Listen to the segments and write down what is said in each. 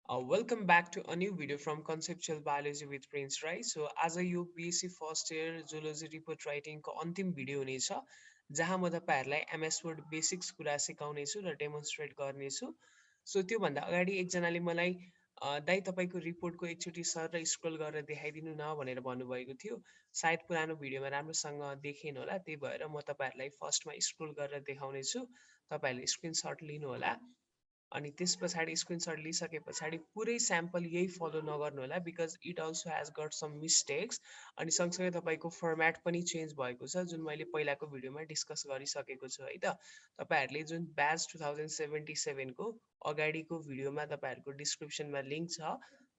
Welcome back to a new video from Conceptual Biology with Prince, right? So आज यो BSc first year zoology report राइटिङको अन्तिम video हुनेछ जहाँ म तपाईँहरूलाई एमएस वर्ड बेसिक्स कुरा सिकाउनेछु र डेमोन्स्ट्रेट गर्नेछु। सो त्योभन्दा अगाडि एकजनाले मलाई दाइ तपाईँको रिपोर्टको एकचोटि सर र स्क्रोल गरेर देखाइदिनु न भनेर भन्नुभएको थियो। सायद पुरानो भिडियोमा राम्रोसँग देखेन होला, त्यही भएर म तपाईँहरूलाई फर्स्टमा स्क्रोल गरेर देखाउनेछु। तपाईँहरूले स्क्रिनसट लिनु होला। अनि त्यस पछाडि स्क्रिनसट लिइसके पछाडि पुरै स्याम्पल यही फलो नगर्नु होला because it also has got some mistakes. अनि सँगसँगै तपाईँको फर्मेट पनि चेन्ज भएको छ जुन मैले पहिलाको भिडियोमा डिस्कस गरिसकेको छु है त। तपाईँहरूले जुन ब्याच 2077को अगाडिको भिडियोमा तपाईँहरूको डिस्क्रिप्सनमा लिङ्क छ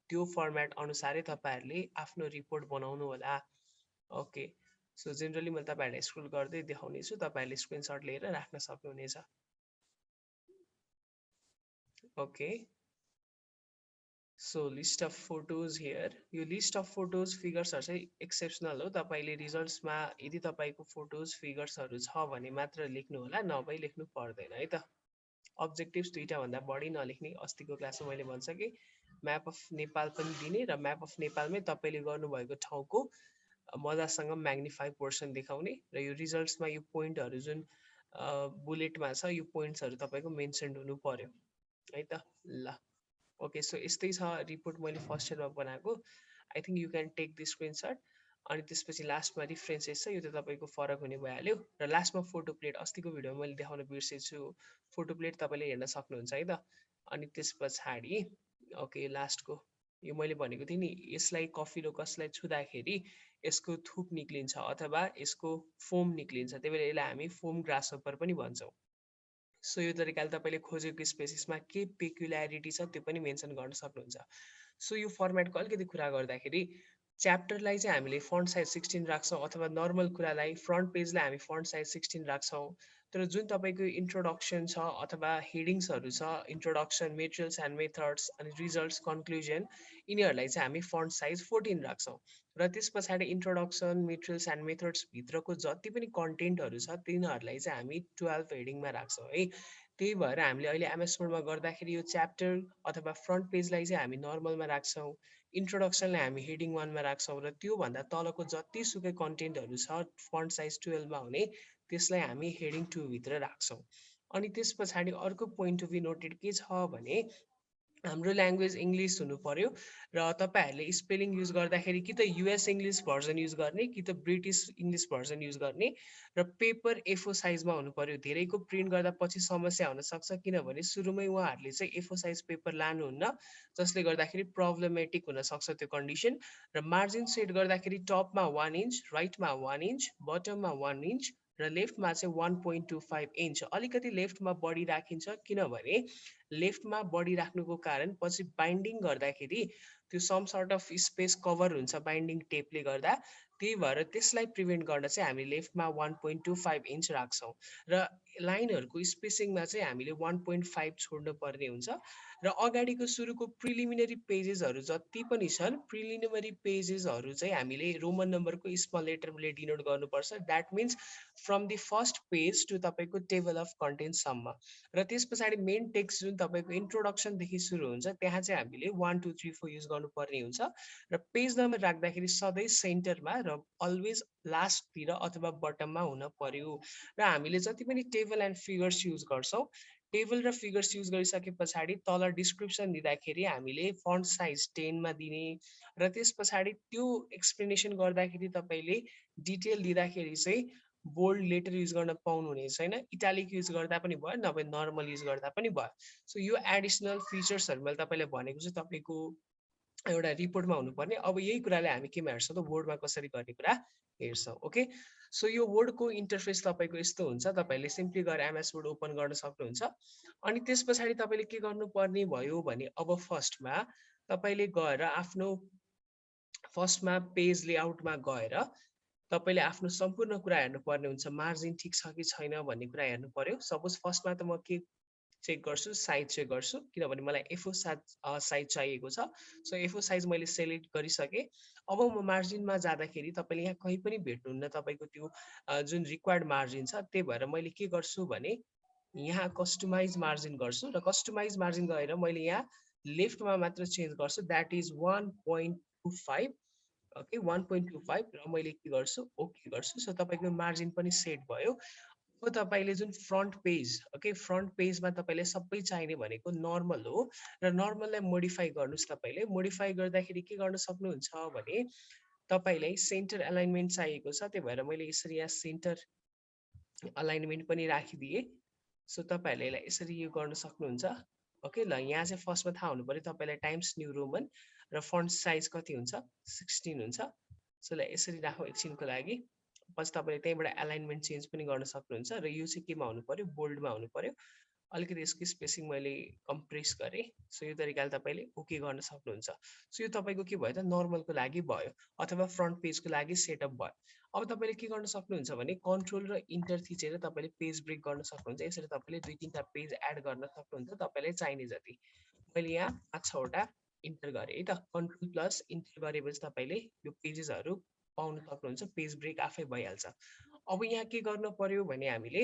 त्यो फर्मेट अनुसारै तपाईँहरूले आफ्नो रिपोर्ट बनाउनु होला। ओके, सो जेनरली मैले तपाईँहरूलाई स्क्रोल गर्दै देखाउनेछु, तपाईँहरूले स्क्रिनसट लिएर राख्न सक्नुहुनेछ। Okay, so list of photos here. यो लिस्ट अफ फोटोज फिगर्सहरू चाहिँ एक्सेप्सनल हो। तपाईँले रिजल्ट्समा यदि तपाईँको फोटोज फिगर्सहरू छ भने मात्र लेख्नु होला, नभई लेख्नु पर्दैन है त। अब्जेक्टिभ्स दुईटाभन्दा बढी नलेख्ने अस्तिको क्लासमा मैले भनिसकेँ। म्याप अफ नेपाल पनि दिने र म्याप अफ नेपालमै तपाईँले गर्नुभएको ठाउँको मजासँग म्याग्निफाई पोर्सन देखाउने र यो रिजल्ट्समा यो पोइन्टहरू जुन बुलेटमा छ यो पोइन्ट्सहरू तपाईँको मेन्सन्ड हुनु पर्यो है त। ल ओके, सो यस्तै छ रिपोर्ट मैले फर्स्ट इयरमा बनाएको। I think you can take the screenshot. अनि त्यसपछि लास्टमा रिफरेन्सेस छ, यो त तपाईँको फरक हुने भइहाल्यो। र लास्टमा फोटो प्लेट, अस्तिको भिडियोमा मैले देखाउन बिर्सेछु, फोटो प्लेट तपाईँले हेर्न सक्नुहुन्छ है त। अनि त्यस पछाडि ओके लास्टको यो मैले भनेको थिएँ नि, यसलाई कफिलो कसलाई छुँदाखेरि यसको थुप निक्लिन्छ अथवा यसको फोम निक्लिन्छ, त्यही भएर यसलाई हामी फोम ग्रासहोपर पनि भन्छौँ। सो यो तरिकाले तपाईँले खोजेको स्पेसिसमा के पेक्युल्यारिटी छ त्यो पनि मेन्सन गर्न सक्नुहुन्छ। सो यो फर्मेटको अलिकति कुरा गर्दाखेरि च्याप्टरलाई चाहिँ हामीले फन्ट साइज 16 राख्छौँ अथवा नर्मल कुरालाई फ्रन्ट पेजलाई हामी फन्ट साइज 16 राख्छौँ। तर जुन तपाईँको इन्ट्रोडक्सन छ अथवा हेडिङ्सहरू छ, इन्ट्रोडक्सन, मेटेरियल्स एन्ड मेथड्स अनि रिजल्ट्स, कन्क्लुजन, यिनीहरूलाई चाहिँ हामी फन्ट साइज 14 राख्छौँ। र त्यस पछाडि इन्ट्रोडक्सन, मेटेरियल्स एन्ड मेथड्स भित्रको जति पनि कन्टेन्टहरू छ तिनीहरूलाई चाहिँ हामी 12 हेडिङमा राख्छौँ है। त्यही भएर हामीले अहिले एमएस वर्डमा गर्दाखेरि यो च्याप्टर अथवा फ्रन्ट पेजलाई चाहिँ हामी नर्मलमा राख्छौँ, इन्ट्रोडक्सनलाई हामी हेडिङ 1 मा राख्छौँ र त्योभन्दा तलको जतिसुकै कन्टेन्टहरू छ फन्ट साइज 12 मा हुने त्यसलाई हामी हेडिङ 2 भित्र राख्छौँ। अनि त्यस पछाडि अर्को पोइन्ट टु बी नोटेड के छ भने हाम्रो ल्याङ्ग्वेज इङ्ग्लिस हुनु पर्यो र तपाईँहरूले स्पेलिङ युज गर्दाखेरि कि त युएस इङ्ग्लिस भर्जन युज गर्ने कि त ब्रिटिस इङ्ग्लिस भर्जन युज गर्ने र पेपर एफो साइजमा हुनु पर्यो। धेरैको प्रिन्ट गर्दा पछि समस्या हुनसक्छ किनभने सुरुमै उहाँहरूले चाहिँ एफो साइज पेपर लानुहुन्न, जसले गर्दाखेरि प्रब्लमेटिक हुनसक्छ त्यो कन्डिसन। र मार्जिन सेट गर्दाखेरि टपमा 1 इन्च, राइटमा 1 इन्च, बटममा 1 इन्च र लेफ्टमा चाहिँ 1.25 इन्च। अलिकति लेफ्टमा बढी राखिन्छ किनभने लेफ्टमा बढी राख्नुको कारण पछि बाइन्डिङ गर्दाखेरि त्यो some sort of space cover हुन्छ बाइन्डिङ टेपले गर्दा, त्यही भएर त्यसलाई प्रिभेन्ट गर्न चाहिँ हामी लेफ्टमा 1.25 इन्च राख्छौँ र लाइनहरूको स्पेसिङमा चाहिँ हामीले 1.5 छोड्नु पर्ने हुन्छ। र अगाडिको सुरुको प्रिलिमिनरी पेजेसहरू जति पनि छन् प्रिलिमिनरी पेजेसहरू चाहिँ हामीले रोमन नम्बरको स्मल लेटरले डिनोट गर्नुपर्छ। That means from the first page to तपाईँको टेबल अफ कन्टेन्टसम्म। र त्यस पछाडि मेन टेक्स्ट जुन तपाईँको इन्ट्रोडक्सनदेखि सुरु हुन्छ त्यहाँ चाहिँ हामीले 1 2 3 4 युज गर्नुपर्ने हुन्छ। र पेज नम्बर राख्दाखेरि सधैँ सेन्टरमा र अलवेज लास्टतिर अथवा बटममा हुन पर्यो। र हामीले जति पनि टेबल एन्ड फिगर्स युज गर्छौँ, टेबल र फिगर्स युज गरिसके पछाडि तल डिस्क्रिप्सन दिँदाखेरि हामीले फन्ट साइज 10 मा दिने र त्यस पछाडि त्यो एक्सप्लेनेसन गर्दाखेरि तपाईँले डिटेल दिँदाखेरि चाहिँ बोल्ड लेटर युज गर्न पाउनुहुने छैन, इटालिक युज गर्दा पनि भयो नभए नर्मल युज गर्दा पनि भयो। सो यो एडिसनल फिचर्सहरू मैले तपाईँलाई भनेको छु तपाईँको एउटा रिपोर्टमा हुनुपर्ने। अब यही कुरालाई हामी केमा हेर्छौँ त वर्डमा कसरी गर्ने कुरा हेर्छौँ। ओके, सो यो वर्डको इन्टरफेस तपाईँको यस्तो हुन्छ, तपाईँले सिम्पली गएर एमएस वर्ड ओपन गर्न सक्नुहुन्छ। अनि त्यस पछाडि तपाईँले के गर्नुपर्ने भयो भने अब फर्स्टमा तपाईँले गएर आफ्नो फर्स्टमा पेज लेआउटमा गएर तपाईँले आफ्नो सम्पूर्ण कुरा हेर्नुपर्ने हुन्छ, मार्जिन ठिक छ कि छैन भन्ने कुरा हेर्नु पर्यो। सपोज फर्स्टमा त म के चेक गर्छु, साइज चेक गर्छु किनभने मलाई एफओ साइज चाहिएको छ। सो एफओ साइज मैले सेलेक्ट गरिसकेँ। अब म मार्जिनमा जाँदाखेरि तपाईँले यहाँ कहीँ पनि भेट्नुहुन्न तपाईँको त्यो जुन रिक्वायर्ड मार्जिन छ, त्यही भएर मैले के गर्छु भने यहाँ कस्टमाइज मार्जिन गर्छु र कस्टमाइज मार्जिन गएर मैले यहाँ लेफ्टमा मात्र चेन्ज गर्छु, द्याट इज 1.25, ओके 1.25, र मैले के गर्छु ओके गर्छु। सो तपाईँको मार्जिन पनि सेट भयो। अब तपाईँले जुन फ्रन्ट पेज, ओके फ्रन्ट पेजमा तपाईँले सबै चाहिने भनेको नर्मल हो, र नर्मललाई मोडिफाई गर्नुहोस्। तपाईँले मोडिफाई गर्दाखेरि के गर्न सक्नुहुन्छ भने तपाईँलाई सेन्टर एलाइनमेन्ट चाहिएको छ, त्यही भएर मैले यसरी यहाँ सेन्टर अलाइनमेन्ट पनि राखिदिएँ। सो तपाईँहरूले यसरी यो गर्न सक्नुहुन्छ। ओके ल, यहाँ चाहिँ फर्स्टमा थाहा हुनु पऱ्यो तपाईँलाई टाइम्स न्यू रोमन र फन्ट साइज कति हुन्छ, 16 हुन्छ। सो ल यसरी राखौँ एकछिनको लागि। पछि तपाईँले त्यहीँबाट एलाइनमेन्ट चेन्ज पनि गर्न सक्नुहुन्छ, र यो चाहिँ केमा हुनु पऱ्यो, बोल्डमा हुनु पऱ्यो। अलिकति यसको स्पेसिङ मैले कम्प्रेस गरेँ। सो यो तरिकाले तपाईँले ओके गर्न सक्नुहुन्छ। सो यो तपाईँको के भयो त, नर्मलको लागि भयो, अथवा फ्रन्ट पेजको लागि सेटअप भयो। अब तपाईँले के गर्न सक्नुहुन्छ भने कन्ट्रोल र इन्टर थिचेर तपाईँले पेज ब्रेक गर्न सक्नुहुन्छ। यसरी तपाईँले 2-3टा पेज एड गर्न सक्नुहुन्छ तपाईँलाई चाहिने जति। मैले यहाँ 5-6वटा इन्टर गरेँ है त। कन्ट्रोल प्लस इन्टर गरेपछि तपाईँले यो पेजेसहरू पाउन सक्नुहुन्छ, पेज ब्रेक आफै भइहाल्छ। अब यहाँ के गर्नु पर्यो भने हामीले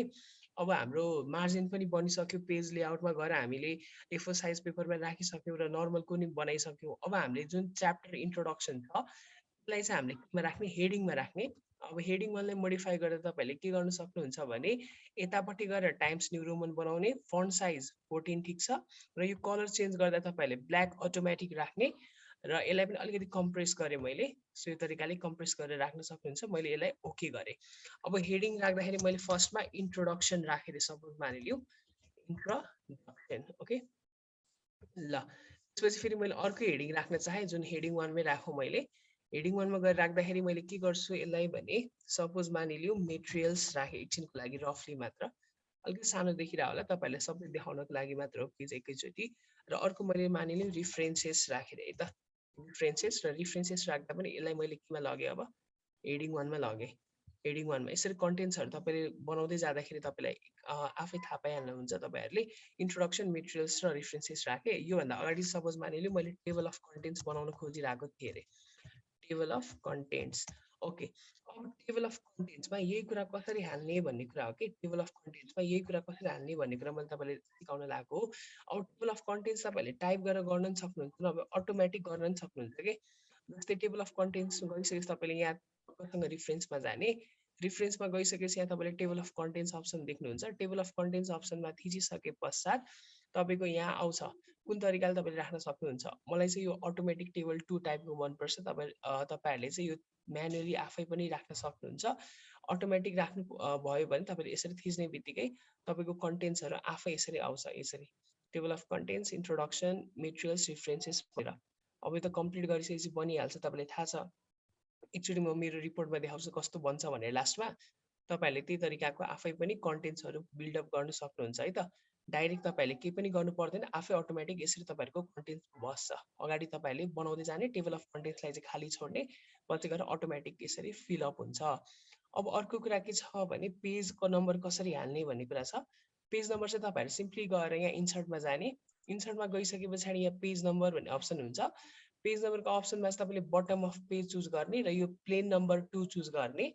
अब हाम्रो मार्जिन पनि बनिसक्यो, पेज लेआउटमा गएर हामीले A4 साइज पेपरमा राखिसक्यौँ र नर्मल पनि बनाइसक्यौँ। अब हामीले जुन च्याप्टर इन्ट्रोडक्सन छ त्यसलाई चाहिँ हामीले केमा राख्ने, हेडिङमा राख्ने। अब हेडिङलाई मोडिफाई गरेर तपाईँहरूले के गर्न सक्नुहुन्छ भने यतापट्टि गएर टाइम्स न्यू रोमन बनाउने, फन्ट साइज 14 ठिक छ, र यो कलर चेन्ज गर्दा तपाईँहरूले ब्ल्याक अटोमेटिक राख्ने, र यसलाई पनि अलिकति कम्प्रेस गरेँ मैले। सो यो तरिकाले कम्प्रेस गरेर राख्न सक्नुहुन्छ। मैले यसलाई ओके गरेँ। अब हेडिङ राख्दाखेरि मैले फर्स्टमा इन्ट्रोडक्सन राखेँ, सपोज मानिलिउँ इन्ट्रोडक्सन, ओके ल। त्यसपछि फेरि मैले अर्को हेडिङ राख्न चाहेँ, जुन हेडिङ 1मै राखौँ। मैले हेडिङ 1मा गएर राख्दाखेरि मैले के गर्छु यसलाई भने सपोज मानिलिउँ मेटेरियल्स राखेँ एकछिनको लागि, रफली मात्र, अलिकति सानो देखिरह होला, तपाईँहरूलाई सबै देखाउनको लागि मात्र हो पेज एकैचोटि। र अर्को मैले मानिलिउँ रिफरेन्सेस राखेँ है त, रिफरेन्सेस, र रिफरेन्सेस राख्दा पनि यसलाई मैले केमा लगेँ, अब हेडिङ 1मा लगेँ। हेडिङ 1मा यसरी कन्टेन्ट्सहरू तपाईँले बनाउँदै जाँदाखेरि तपाईँलाई आफै थाहा पाइहाल्नुहुन्छ तपाईँहरूले। इन्ट्रोडक्सन, मेटेरियल्स र रिफरेन्सेस राखेँ। योभन्दा अगाडि सपोज मानिलिउँ मैले टेबल अफ कन्टेन्ट्स बनाउन खोजिरहेको थिएँ अरे, टेबल अफ कन्टेन्ट्स, ओके। अब टेबल अफ कन्टेन्ट्समा यही कुरा कसरी हाल्ने भन्ने कुरा हो कि टेबल अफ कन्टेन्ट्समा यही कुरा कसरी हाल्ने भन्ने कुरा मैले तपाईँलाई सिकाउन लागेको हो। अब टेबल अफ कन्टेन्ट्स तपाईँहरूले टाइप गरेर गर्न पनि सक्नुहुन्छ, नभए अटोमेटिक गर्न पनि सक्नुहुन्छ कि। जस्तै टेबल अफ कन्टेन्ट्स गइसकेपछि तपाईँले यहाँ तपाईँसँग रिफरेन्समा जाने, रिफरेन्समा गइसकेपछि यहाँ तपाईँले टेबल अफ कन्टेन्ट्स अप्सन देख्नुहुन्छ। टेबल अफ कन्टेन्ट्स अप्सनमा थिचिसके पश्चात तपाईँको यहाँ आउँछ कुन तरिकाले तपाईँले राख्न सक्नुहुन्छ। मलाई चाहिँ यो अटोमेटिक टेबल 2 टाइपको मनपर्छ। तपाईँहरूले चाहिँ यो म्यानुअली आफै पनि राख्न सक्नुहुन्छ। अटोमेटिक राख्नु भयो भने तपाईँले यसरी थिच्ने बित्तिकै तपाईँको कन्टेन्ट्सहरू आफै यसरी आउँछ, यसरी table of contents, introduction, materials, references भनेर। अब यो त कम्प्लिट गरिसकेपछि बनिहाल्छ, तपाईँलाई थाहा छ। एकचोटि म मेरो रिपोर्टमा देखाउँछु कस्तो बन्छ भनेर लास्टमा। तपाईँहरूले त्यही तरिकाको आफै पनि कन्टेन्ट्सहरू बिल्डअप गर्न सक्नुहुन्छ है त। डाइरेक्ट तपाईँहरूले केही पनि गर्नु पर्दैन, आफै अटोमेटिक यसरी तपाईँहरूको कन्टेन्ट्स बस्छ। अगाडि तपाईँहरूले बनाउँदै जाने, टेबल अफ कन्टेन्ट्सलाई चाहिँ खाली छोड्ने, पछि गएर अटोमेटिक यसरी फिलअप हुन्छ। अब अर्को कुरा के छ भने पेजको नम्बर कसरी हाल्ने भन्ने कुरा छ। पेज नम्बर चाहिँ तपाईँहरू सिम्पली गएर यहाँ इन्सर्टमा जाने, इन्सर्टमा गइसके पछाडि यहाँ पेज नम्बर भन्ने अप्सन हुन्छ। पेज नम्बरको अप्सनमा चाहिँ तपाईँले बटम अफ पेज चुज गर्ने र यो प्लेन नम्बर 2 चुज गर्ने।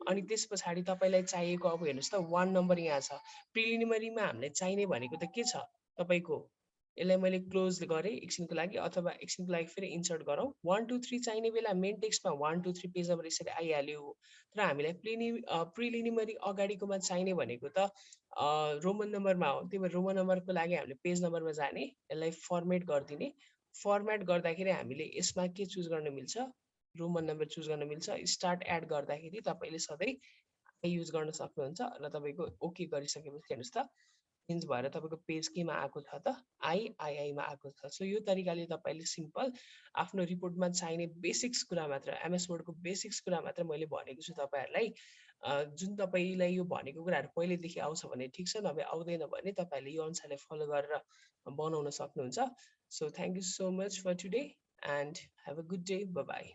अनि त्यस पछाडि तपाईँलाई चाहिएको अब हेर्नुहोस् त 1 नम्बर यहाँ छ। प्रिलिमिनरीमा हामीलाई चाहिने भनेको त के छ तपाईँको, यसलाई मैले क्लोज गरेँ एकछिनको लागि, अथवा एकछिनको लागि फेरि इन्सर्ट गरौँ। 1 2 3 चाहिने बेला मेन टेक्स्टमा 1 2 3 पेज नम्बर यसरी आइहाल्यो। तर हामीलाई प्रिलिमिनरी अगाडिकोमा चाहिने भनेको त रोमन नम्बरमा हो। त्यही भएर रोमन नम्बरको लागि हामीले पेज नम्बरमा जाने, यसलाई फर्मेट गरिदिने। फर्मेट गर्दाखेरि हामीले यसमा के चुज गर्न मिल्छ, रोमन नम्बर चुज गर्न मिल्छ। स्टार्ट एड गर्दाखेरि तपाईँले सधैँ आई युज गर्न सक्नुहुन्छ, र तपाईँको ओके गरिसकेपछि हेर्नुहोस् त चेन्ज भएर तपाईँको पेज केमा आएको छ त, आईआईमा आएको छ। सो यो तरिकाले तपाईँले सिम्पल आफ्नो रिपोर्टमा चाहिने बेसिक्स कुरा मात्र, एमएस वर्डको बेसिक्स कुरा मात्र मैले भनेको छु तपाईँहरूलाई। जुन तपाईँलाई यो भनेको कुराहरू पहिलेदेखि आउँछ भने ठिक छ, नभए आउँदैन भने तपाईँहरूले यो अनुसारले फलो गरेर बनाउन सक्नुहुन्छ। So thank you so much for today and have a good day, bye by.